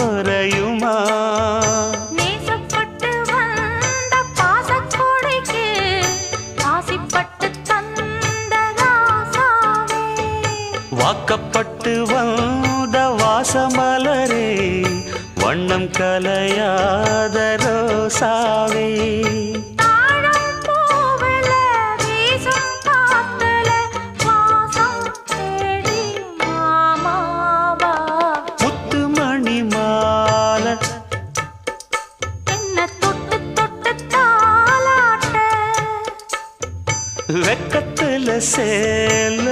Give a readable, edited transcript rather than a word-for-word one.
குறையுமா? நேசப்பட்டு வந்த பாசக்கொடைக்கு ஆசைப்பட்டு தந்த ராசாவே, வாக்கப்பட்டு வந்த வாசமலரே, வண்ணம் கலையாத ரோசாவே. தாழம் பூவுல வீசும் காத்துல வாசம் தேடி மாமாவா, முத்துமணி மாலை என்ன தொட்டு தொட்டு தாலாட்ட, வெக்கத்துல சேல